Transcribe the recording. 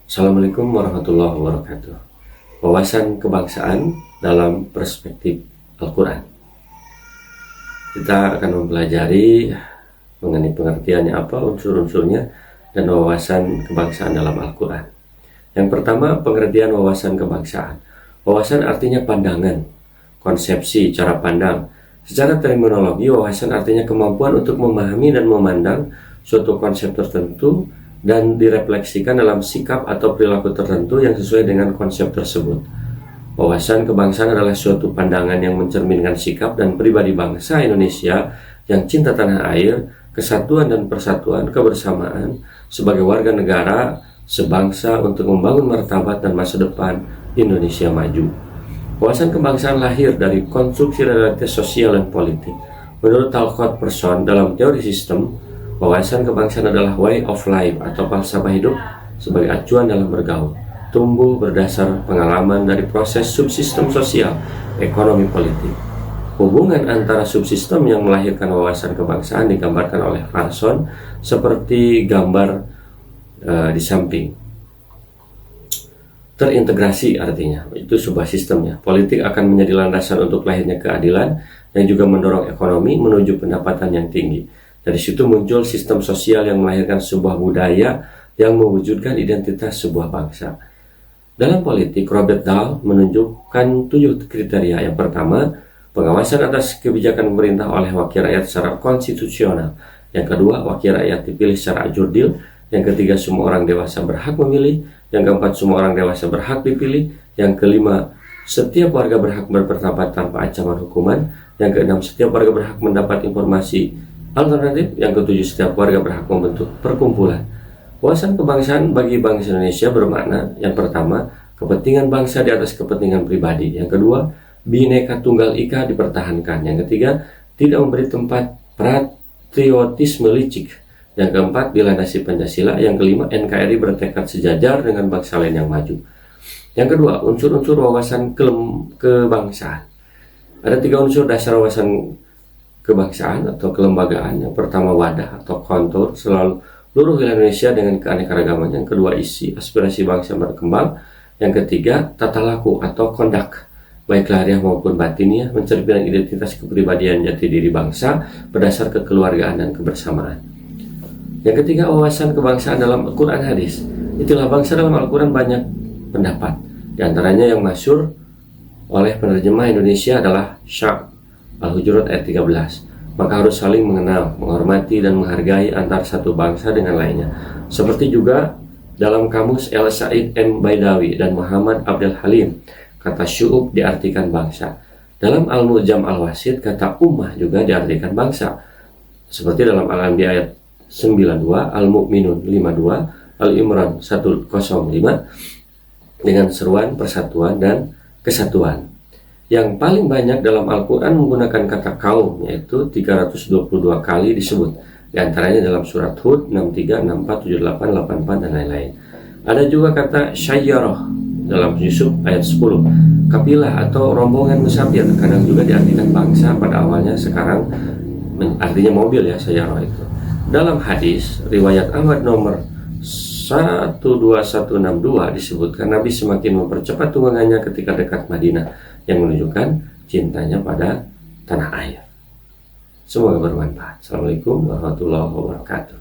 Assalamualaikum warahmatullahi wabarakatuh. Wawasan kebangsaan dalam perspektif Al-Quran. Kita akan mempelajari mengenai pengertiannya apa, unsur-unsurnya, dan wawasan kebangsaan dalam Al-Quran. Yang pertama, pengertian wawasan kebangsaan. Wawasan artinya pandangan, konsepsi, cara pandang. Secara terminologi, wawasan artinya kemampuan untuk memahami dan memandang suatu konsep tertentu dan direfleksikan dalam sikap atau perilaku tertentu yang sesuai dengan konsep tersebut. Wawasan kebangsaan adalah suatu pandangan yang mencerminkan sikap dan pribadi bangsa Indonesia yang cinta tanah air, kesatuan dan persatuan, kebersamaan sebagai warga negara sebangsa untuk membangun martabat dan masa depan Indonesia maju. Wawasan kebangsaan lahir dari konstruksi realitas sosial dan politik. Menurut Talcott Person dalam teori sistem, wawasan kebangsaan adalah way of life atau falsafah hidup sebagai acuan dalam bergaul, tumbuh berdasar pengalaman dari proses subsistem sosial, ekonomi, politik. Hubungan antara subsistem yang melahirkan wawasan kebangsaan digambarkan oleh Parson seperti gambar di samping. Terintegrasi artinya, itu sebuah sistemnya. Politik akan menjadi landasan untuk lahirnya keadilan yang juga mendorong ekonomi menuju pendapatan yang tinggi. Dari situ muncul sistem sosial yang melahirkan sebuah budaya yang mewujudkan identitas sebuah bangsa. Dalam politik, Robert Dahl menunjukkan 7 kriteria. Yang pertama, pengawasan atas kebijakan pemerintah oleh wakil rakyat secara konstitusional. Yang kedua, wakil rakyat dipilih secara adjurdil. Yang ketiga, semua orang dewasa berhak memilih. Yang keempat, semua orang dewasa berhak dipilih. Yang kelima, setiap warga berhak berpendapat tanpa ancaman hukuman. Yang keenam, setiap warga berhak mendapat informasi alternatif. Yang ketujuh, setiap warga berhak membentuk perkumpulan. Wawasan kebangsaan bagi bangsa Indonesia bermakna, yang pertama, kepentingan bangsa di atas kepentingan pribadi. Yang kedua, Bhinneka Tunggal Ika dipertahankan. Yang ketiga, tidak memberi tempat patriotisme licik. Yang keempat, dilandasi Pancasila. Yang kelima, NKRI bertekad sejajar dengan bangsa lain yang maju. Yang kedua, unsur-unsur wawasan kebangsaan. Ada 3 unsur dasar wawasan kebangsaan atau kelembagaan. Yang pertama, wadah atau kontur seluruh wilayah Indonesia dengan keanekaragaman. Yang kedua, isi aspirasi bangsa berkembang. Yang ketiga, tata laku atau kondak, baik lahiriah maupun batiniah, mencerminkan identitas kepribadian jati diri bangsa berdasar kekeluargaan dan kebersamaan. Yang ketiga, wawasan kebangsaan dalam Al-Quran hadis. Itulah bangsa dalam Al-Quran banyak pendapat. Di antaranya yang masyhur oleh penerjemah Indonesia adalah Syah Al-Hujurat ayat 13. Maka harus saling mengenal, menghormati, dan menghargai antar satu bangsa dengan lainnya. Seperti juga dalam kamus El Said M. Baidawi dan Muhammad Abdul Halim, kata syu'ub diartikan bangsa. Dalam Al-Mu'jam Al-Wasit, kata ummah juga diartikan bangsa. Seperti dalam Al-Anbiya ayat 92, Al-Mu'minun 52, Al-Imran 105 dengan seruan persatuan dan kesatuan. Yang paling banyak dalam Al-Quran menggunakan kata kaum, yaitu 322 kali disebut. Di antaranya dalam surat Hud 63, 64, 78, 84, dan lain-lain. Ada juga kata syayyarah dalam Yusuf ayat 10. Kapilah atau rombongan musafir kadang juga diartikan bangsa pada awalnya, sekarang artinya mobil ya, syayyarah itu. Dalam hadis riwayat Ahmad nomor 12162 disebutkan Nabi semakin mempercepat tunggangannya ketika dekat Madinah, yang menunjukkan cintanya pada tanah air. Semoga bermanfaat. Assalamualaikum warahmatullahi wabarakatuh.